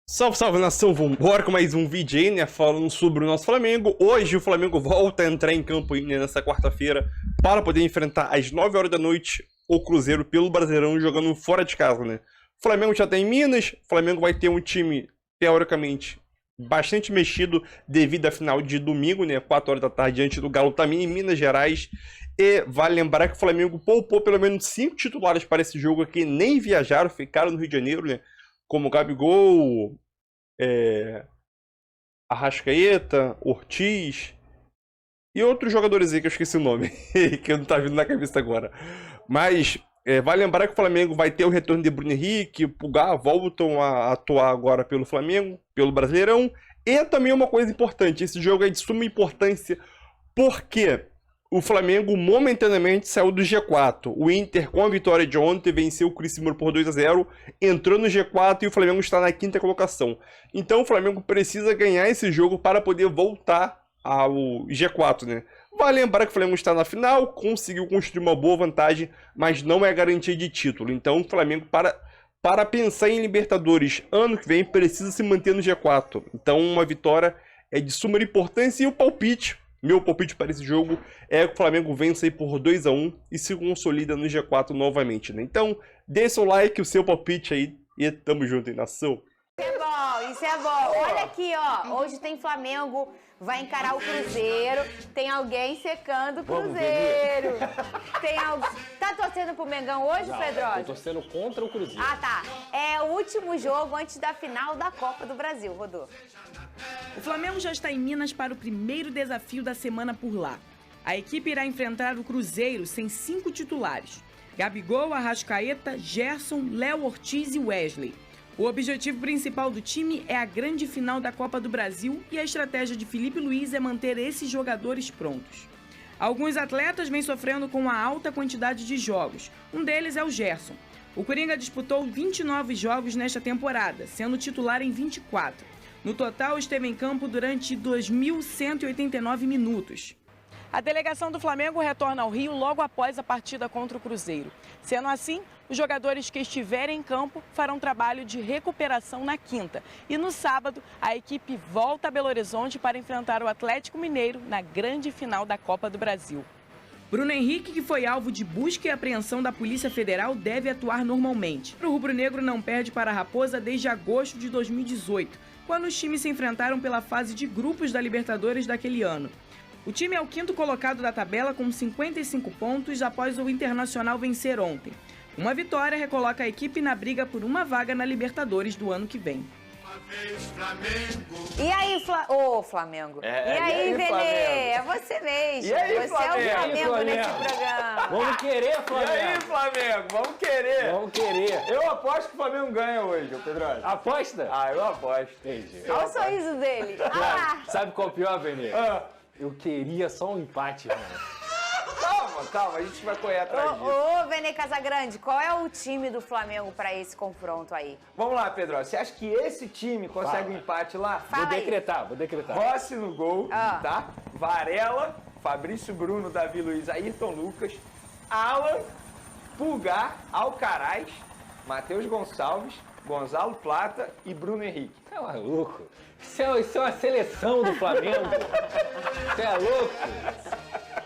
Salve, salve nação, vambora com mais um vídeo aí, né, falando sobre o nosso Flamengo. Hoje o Flamengo volta a entrar em campo aí, né, nessa quarta-feira para poder enfrentar às 9 horas da noite o Cruzeiro pelo Brasileirão jogando fora de casa, né. O Flamengo já tá em Minas, o Flamengo vai ter um time, teoricamente, bastante mexido devido à final de domingo, né, 4 horas da tarde, diante do Galo também em Minas Gerais. E vale lembrar que o Flamengo poupou pelo menos 5 titulares para esse jogo aqui, nem viajaram, ficaram no Rio de Janeiro, né, como Gabigol, Arrascaeta, Ortiz e outros jogadores aí que eu esqueci o nome, que não tá vindo na cabeça agora. Mas vale lembrar que o Flamengo vai ter o retorno de Bruno Henrique, Pulgar voltam a atuar agora pelo Flamengo, pelo Brasileirão. E também uma coisa importante, esse jogo é de suma importância porque o Flamengo momentaneamente saiu do G4. O Inter, com a vitória de ontem, venceu o Criciúma por 2-0, entrou no G4 e o Flamengo está na quinta colocação. Então o Flamengo precisa ganhar esse jogo para poder voltar ao G4, né? Vale lembrar que o Flamengo está na final, conseguiu construir uma boa vantagem, mas não é garantia de título. Então o Flamengo, para pensar em Libertadores ano que vem, precisa se manter no G4. Então uma vitória é de suma importância e o palpite... Meu palpite para esse jogo é que o Flamengo vence aí por 2-1 e se consolida no G4 novamente, né? Então, dê seu like, o seu palpite aí e tamo junto aí, nação. Isso é bom. Olha aqui, ó. Hoje tem Flamengo, vai encarar o Cruzeiro. Tem alguém secando o Cruzeiro. Tem alguém... Tá torcendo pro Mengão hoje, Pedrosa? Tô torcendo contra o Cruzeiro. Ah, tá. É o último jogo antes da final da Copa do Brasil, Rodô. O Flamengo já está em Minas para o primeiro desafio da semana por lá. A equipe irá enfrentar o Cruzeiro sem 5 titulares: Gabigol, Arrascaeta, Gerson, Léo Ortiz e Wesley. O objetivo principal do time é a grande final da Copa do Brasil e a estratégia de Felipe Luiz é manter esses jogadores prontos. Alguns atletas vêm sofrendo com a alta quantidade de jogos. Um deles é o Gerson. O Coringa disputou 29 jogos nesta temporada, sendo titular em 24. No total, esteve em campo durante 2.189 minutos. A delegação do Flamengo retorna ao Rio logo após a partida contra o Cruzeiro. Sendo assim, os jogadores que estiverem em campo farão trabalho de recuperação na quinta. E no sábado, a equipe volta a Belo Horizonte para enfrentar o Atlético Mineiro na grande final da Copa do Brasil. Bruno Henrique, que foi alvo de busca e apreensão da Polícia Federal, deve atuar normalmente. O rubro-negro não perde para a Raposa desde agosto de 2018, quando os times se enfrentaram pela fase de grupos da Libertadores daquele ano. O time é o quinto colocado da tabela com 55 pontos após o Internacional vencer ontem. Uma vitória recoloca a equipe na briga por uma vaga na Libertadores do ano que vem. E aí, Flamengo? E aí, Benê? É você mesmo. E aí, você Flamengo? é o Flamengo, Flamengo? nesse programa. Vamos querer, Flamengo. E aí, Flamengo? Vamos querer. Vamos querer. Eu aposto que o Flamengo ganha hoje, ô Pedro. Aposta? Ah, eu aposto. Entendi. Olha o sorriso dele. Ah! Sabe qual é o pior, Benê? Ah, Eu queria só um empate, mano. calma, a gente vai correr atrás disso. Ô, Benê Casagrande, qual é o time do Flamengo para esse confronto aí? Vamos lá, Pedro. Você acha que esse time consegue Fala. um empate lá? Fala Vou aí. decretar. Rossi no gol, Ah. tá? Varela, Fabrício Bruno, Davi Luiz, Ayrton Lucas, Alan, Pulgar, Alcaraz, Matheus Gonçalves, Gonzalo Plata e Bruno Henrique. Você é maluco? Isso é uma seleção do Flamengo. Você é louco?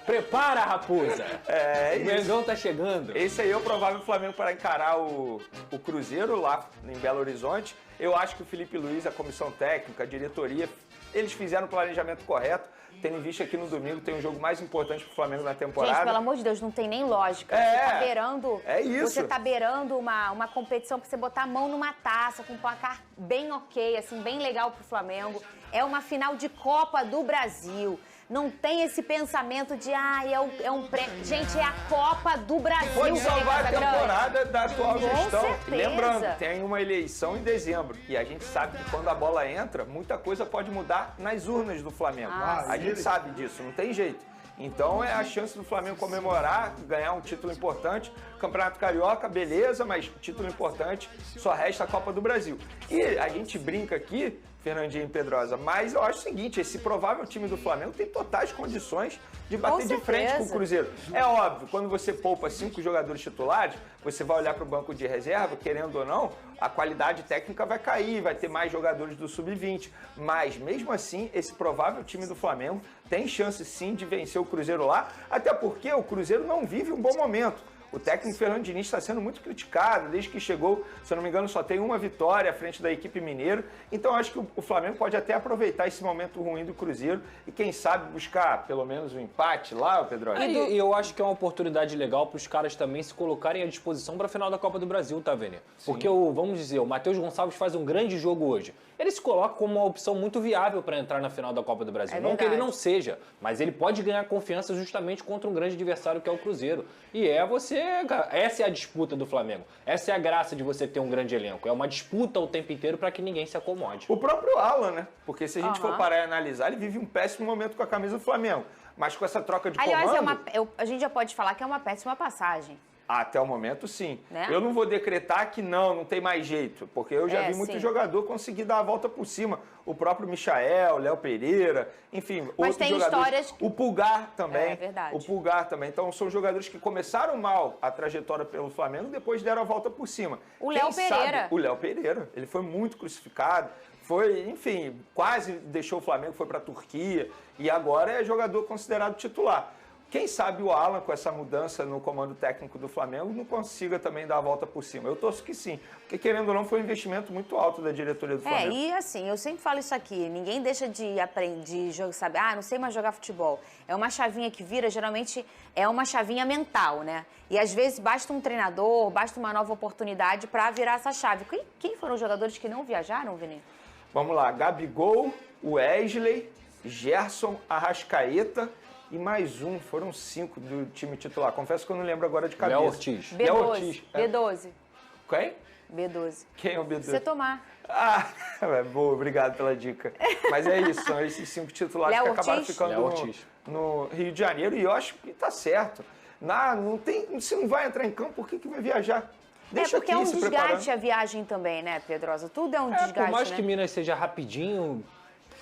Prepara, raposa. É O isso. Mengão tá chegando. Esse aí é o provável Flamengo para encarar o Cruzeiro lá em Belo Horizonte. Eu acho que o Felipe Luiz, a comissão técnica, a diretoria, eles fizeram o planejamento correto, tendo em vista que no domingo tem um jogo mais importante para o Flamengo na temporada. Gente, pelo amor de Deus, não tem nem lógica. É. Você tá beirando, É isso. Você tá beirando uma competição pra você botar a mão numa taça, com um placar bem ok, assim, bem legal pro Flamengo. É uma final de Copa do Brasil. Não tem esse pensamento de, é um prêmio. Gente, é a Copa do Brasil. Pode salvar a Benê Casagrande. temporada da atual Com gestão. certeza. E lembrando, tem uma eleição em dezembro. E a gente sabe que quando a bola entra, muita coisa pode mudar nas urnas do Flamengo. A gente sabe disso, não tem jeito. Então é a chance do Flamengo comemorar, ganhar um título importante. Campeonato Carioca, beleza, mas título importante, só resta a Copa do Brasil. E a gente brinca aqui, Fernandinho e Pedrosa, mas eu acho o seguinte, esse provável time do Flamengo tem totais condições de bater de frente com o Cruzeiro. É óbvio, quando você poupa 5 jogadores titulares, você vai olhar para o banco de reserva, querendo ou não, a qualidade técnica vai cair, vai ter mais jogadores do Sub-20. Mas, mesmo assim, esse provável time do Flamengo tem chance sim de vencer o Cruzeiro lá, até porque o Cruzeiro não vive um bom momento. O técnico Fernando Diniz está sendo muito criticado, desde que chegou, se eu não me engano, só tem uma vitória à frente da equipe mineira. Então acho que o Flamengo pode até aproveitar esse momento ruim do Cruzeiro e quem sabe buscar pelo menos um empate lá, Pedro. E eu acho que é uma oportunidade legal para os caras também se colocarem à disposição para a final da Copa do Brasil, tá, Vene? Porque, vamos dizer, o Matheus Gonçalves faz um grande jogo hoje. Ele se coloca como uma opção muito viável para entrar na final da Copa do Brasil. Não que ele não seja, mas ele pode ganhar confiança justamente contra um grande adversário que é o Cruzeiro. E essa é a disputa do Flamengo. Essa é a graça de você ter um grande elenco. É uma disputa o tempo inteiro para que ninguém se acomode. O próprio Alan, né? Porque se a gente for parar e analisar, ele vive um péssimo momento com a camisa do Flamengo. Mas com essa troca de comando... Aliás, a gente já pode falar que é uma péssima passagem. Até o momento, sim. Né? Eu não vou decretar que não tem mais jeito, porque eu já vi muito jogador conseguir dar a volta por cima. O próprio Michael, Léo Pereira, enfim, outros tem jogadores. Histórias... O Pulgar também. É verdade. O Pulgar também. Então, são jogadores que começaram mal a trajetória pelo Flamengo, depois deram a volta por cima. O Léo Pereira. O Léo Pereira. Ele foi muito crucificado. Foi, enfim, quase deixou o Flamengo, foi para a Turquia e agora é jogador considerado titular. Quem sabe o Alan, com essa mudança no comando técnico do Flamengo, não consiga também dar a volta por cima. Eu torço que sim, porque querendo ou não, foi um investimento muito alto da diretoria do Flamengo. E assim, eu sempre falo isso aqui, ninguém deixa de aprender, sabe? Não sei mais jogar futebol. É uma chavinha que vira, geralmente é uma chavinha mental, né? E às vezes basta um treinador, basta uma nova oportunidade para virar essa chave. Quem foram os jogadores que não viajaram, Vini? Vamos lá, Gabigol, Wesley, Gerson, Arrascaeta... E mais um, foram 5 do time titular. Confesso que eu não lembro agora de cabeça. Léo Ortiz. B12. B12. Quem? B12. Quem é o B12? Você tomar. Boa, obrigado pela dica. Mas é isso, são esses 5 titulares que acabaram ficando no Rio de Janeiro. E eu acho que tá certo. Se não vai entrar em campo, por que vai viajar? Deixa porque é um desgaste a viagem também, né, Pedrosa? Tudo é um desgaste, por mais que Minas seja rapidinho...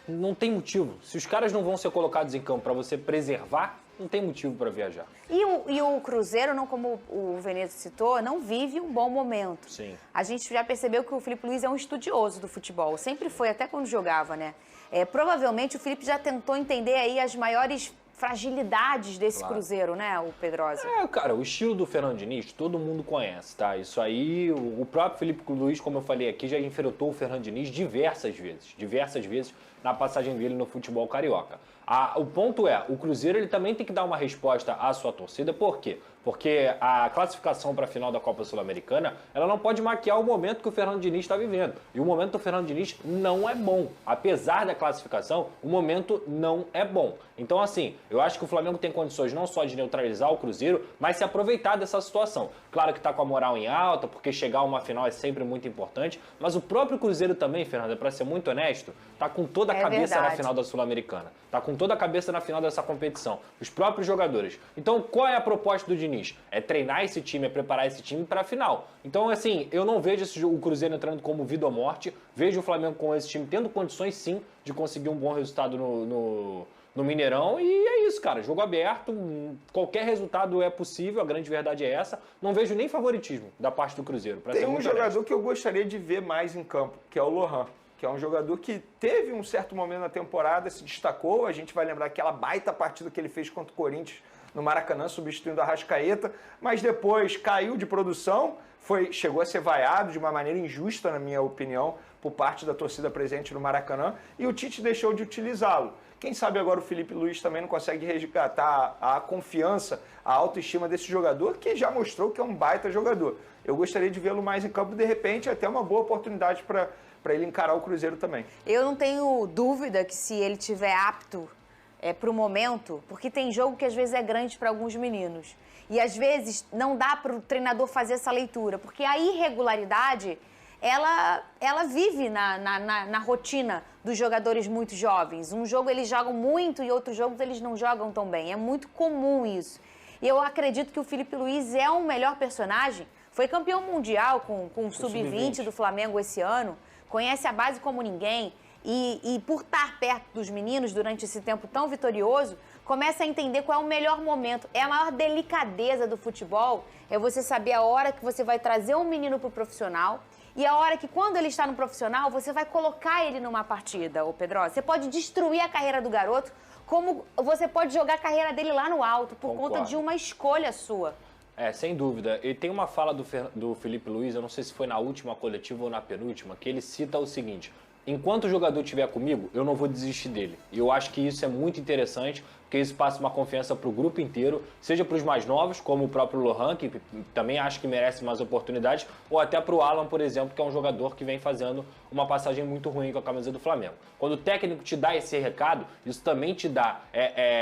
Não tem motivo. Se os caras não vão ser colocados em campo para você preservar, não tem motivo para viajar. E o Cruzeiro, não, como o Venezia citou, não vive um bom momento. Sim. A gente já percebeu que o Filipe Luiz é um estudioso do futebol. Sempre foi, até quando jogava, né? Provavelmente o Filipe já tentou entender aí as maiores fragilidades desse Cruzeiro, né, o Pedrosa? Cara, o estilo do Fernando Diniz, todo mundo conhece, tá? Isso aí, o próprio Filipe Luiz, como eu falei aqui, já enfrentou o Fernando Diniz diversas vezes na passagem dele no futebol carioca. O ponto é, o Cruzeiro ele também tem que dar uma resposta à sua torcida, por quê? Porque a classificação para a final da Copa Sul-Americana, ela não pode maquiar o momento que o Fernando Diniz está vivendo. E o momento do Fernando Diniz não é bom. Apesar da classificação, o momento não é bom. Então, assim, eu acho que o Flamengo tem condições não só de neutralizar o Cruzeiro, mas se aproveitar dessa situação. Claro que está com a moral em alta, porque chegar a uma final é sempre muito importante, mas o próprio Cruzeiro também, Fernanda, para ser muito honesto, está com toda a cabeça na final da Sul-Americana. Está com toda a cabeça na final dessa competição. Os próprios jogadores. Então, qual é a proposta do Diniz? É treinar esse time, é preparar esse time para a final. Então, assim, eu não vejo o Cruzeiro entrando como vida ou morte. Vejo o Flamengo com esse time tendo condições, sim, de conseguir um bom resultado no Mineirão. E é isso, cara. Jogo aberto, qualquer resultado é possível, a grande verdade é essa. Não vejo nem favoritismo da parte do Cruzeiro. Tem um jogador que eu gostaria de ver mais em campo, que é o Lohan. Que é um jogador que teve um certo momento na temporada, se destacou. A gente vai lembrar aquela baita partida que ele fez contra o Corinthians no Maracanã, substituindo a Arrascaeta, mas depois caiu de produção, chegou a ser vaiado de uma maneira injusta, na minha opinião, por parte da torcida presente no Maracanã, e o Tite deixou de utilizá-lo. Quem sabe agora o Filipe Luiz também não consegue resgatar a confiança, a autoestima desse jogador, que já mostrou que é um baita jogador. Eu gostaria de vê-lo mais em campo, de repente, até uma boa oportunidade para ele encarar o Cruzeiro também. Eu não tenho dúvida que se ele estiver apto para o momento, porque tem jogo que às vezes é grande para alguns meninos. E às vezes não dá para o treinador fazer essa leitura, porque a irregularidade, ela vive na rotina dos jogadores muito jovens. Um jogo eles jogam muito e outros jogos eles não jogam tão bem. É muito comum isso. E eu acredito que o Filipe Luiz é um melhor personagem. Foi campeão mundial com o Sub-20 do Flamengo esse ano. Conhece a base como ninguém. E por estar perto dos meninos durante esse tempo tão vitorioso, começa a entender qual é o melhor momento. É a maior delicadeza do futebol, é você saber a hora que você vai trazer um menino para o profissional E a hora que, quando ele está no profissional, você vai colocar ele numa partida, ô Pedrosa. Você pode destruir a carreira do garoto, como você pode jogar a carreira dele lá no alto, por conta de uma escolha sua. Sem dúvida. E tem uma fala do Felipe Luiz, eu não sei se foi na última coletiva ou na penúltima, que ele cita o seguinte: enquanto o jogador estiver comigo, eu não vou desistir dele. E eu acho que isso é muito interessante, porque isso passa uma confiança para o grupo inteiro, seja para os mais novos, como o próprio Lohan, que também acho que merece mais oportunidades, ou até para o Alan, por exemplo, que é um jogador que vem fazendo uma passagem muito ruim com a camisa do Flamengo. Quando o técnico te dá esse recado, isso também te dá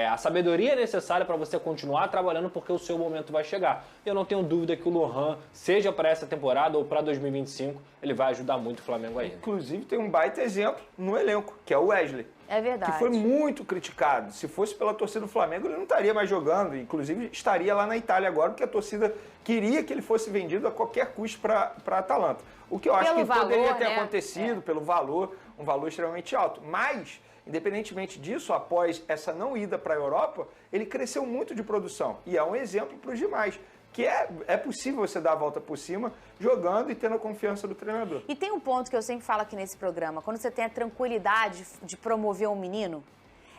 a sabedoria necessária para você continuar trabalhando, porque o seu momento vai chegar. Eu não tenho dúvida que o Lohan, seja para essa temporada ou para 2025, ele vai ajudar muito o Flamengo aí. Inclusive tem um baita exemplo no elenco, que é o Wesley. É verdade. Que foi muito criticado. Se fosse pela torcida do Flamengo, ele não estaria mais jogando. Inclusive, estaria lá na Itália agora, porque a torcida queria que ele fosse vendido a qualquer custo para a Atalanta. O que eu acho que poderia ter acontecido pelo valor, um valor extremamente alto. Mas, independentemente disso, após essa não ida para a Europa, ele cresceu muito de produção. E é um exemplo para os demais. Que é possível você dar a volta por cima jogando e tendo a confiança do treinador. E tem um ponto que eu sempre falo aqui nesse programa: quando você tem a tranquilidade de promover um menino,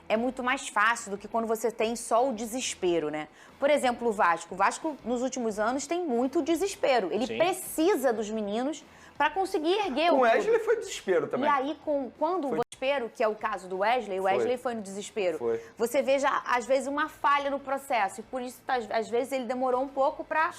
é muito mais fácil do que quando você tem só o desespero, né? Por exemplo, o Vasco. O Vasco, nos últimos anos, tem muito desespero. Ele precisa dos meninos para conseguir erguer o clube. O Wesley foi desespero também. E aí, quando o desespero, que é o caso do Wesley, o Wesley foi no desespero. Você veja, às vezes, uma falha no processo. E por isso, às vezes, ele demorou um pouco para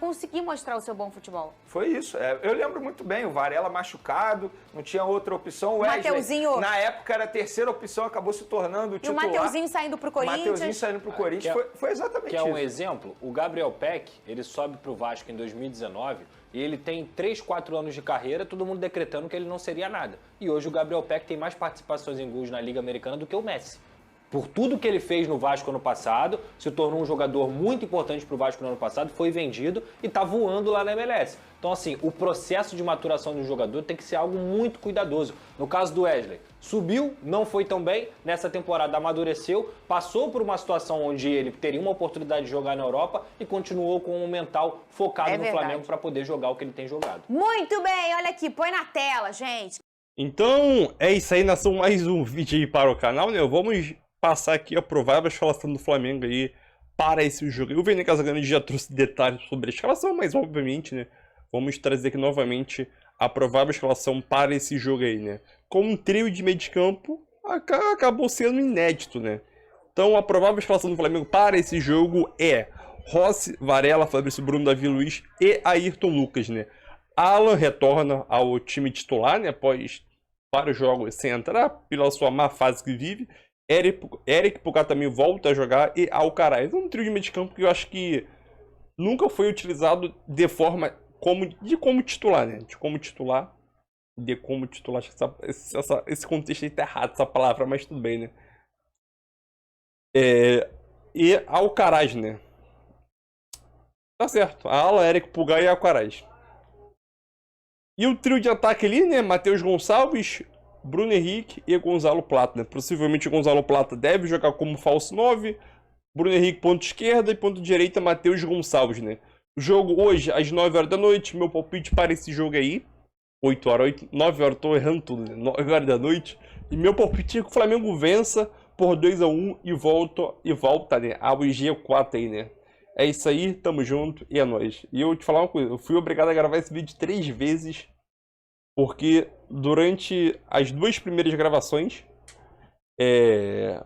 conseguir mostrar o seu bom futebol. Foi isso. Eu lembro muito bem. O Varela machucado, não tinha outra opção. O Wesley, Mateuzinho, na época, era a terceira opção, acabou se tornando o titular. E o Mateuzinho saindo pro Corinthians. Mateuzinho saindo pro Corinthians foi exatamente isso. Que é um exemplo. O Gabriel Peck, ele sobe pro Vasco em 2019... E ele tem 3, 4 anos de carreira, todo mundo decretando que ele não seria nada. E hoje o Gabriel Peck tem mais participações em gols na Liga Americana do que o Messi. Por tudo que ele fez no Vasco ano passado, se tornou um jogador muito importante para o Vasco no ano passado, foi vendido e está voando lá na MLS. Então, assim, o processo de maturação de um jogador tem que ser algo muito cuidadoso. No caso do Wesley, subiu, não foi tão bem, nessa temporada amadureceu, passou por uma situação onde ele teria uma oportunidade de jogar na Europa e continuou com um mental focado no Flamengo para poder jogar o que ele tem jogado. Muito bem, olha aqui, põe na tela, gente. Então, é isso aí, nação, mais um vídeo aí para o canal, né? Vamos passar aqui a provável escalação do Flamengo aí para esse jogo. O Vene Casagrande já trouxe detalhes sobre a escalação, mas obviamente, né, vamos trazer aqui novamente a provável escalação para esse jogo aí, né? Com um trio de meio de campo, acabou sendo inédito, né? Então a provável escalação do Flamengo para esse jogo é Rossi, Varela, Fabrício Bruno, Davi Luiz e Ayrton Lucas, né? Alan retorna ao time titular, né? Após vários jogos sem entrar, pela sua má fase que vive. Eric Pulgar também volta a jogar e Alcaraz. É um trio de meio de campo que eu acho que nunca foi utilizado de forma como titular, né? De como titular. Acho que esse contexto aí tá errado, essa palavra, mas tudo bem, né? E Alcaraz, né? Tá certo. A ala, Eric Pulgar e Alcaraz. E o trio de ataque ali, né? Matheus Gonçalves, Bruno Henrique e Gonzalo Plata, né? Possivelmente o Gonzalo Plata deve jogar como falso 9, Bruno Henrique ponto esquerda e ponto direita Matheus Gonçalves, né? O jogo hoje às 9 horas da noite, meu palpite para esse jogo aí, 9 horas, tô errando tudo, né? 9 horas da noite, e meu palpite é que o Flamengo vença por 2-1 e volta, né, ao G4 aí, né? É isso aí, tamo junto e é nóis. E eu vou te falar uma coisa, eu fui obrigado a gravar esse vídeo 3 vezes, porque durante as 2 primeiras gravações,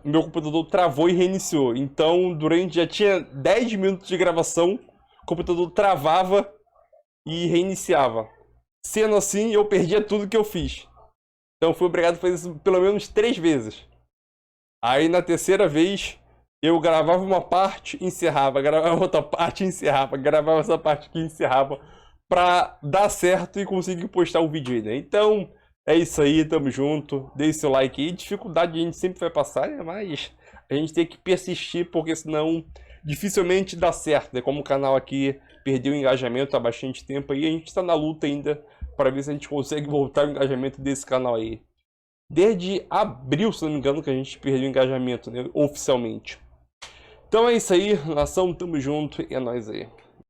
meu computador travou e reiniciou. Então, já tinha 10 minutos de gravação, o computador travava e reiniciava. Sendo assim, eu perdia tudo que eu fiz. Então, fui obrigado a fazer isso pelo menos 3 vezes. Aí, na terceira vez, eu gravava uma parte, encerrava, gravava outra parte, encerrava, gravava essa parte aqui, encerrava, pra dar certo e conseguir postar o vídeo aí, né? Então, é isso aí, tamo junto, deixe seu like aí, dificuldade a gente sempre vai passar, né? Mas a gente tem que persistir, porque senão dificilmente dá certo, né? Como o canal aqui perdeu o engajamento há bastante tempo aí, a gente tá na luta ainda para ver se a gente consegue voltar o engajamento desse canal aí. Desde abril, se não me engano, que a gente perdeu o engajamento, né? Oficialmente. Então é isso aí, nação, tamo junto e é nóis aí.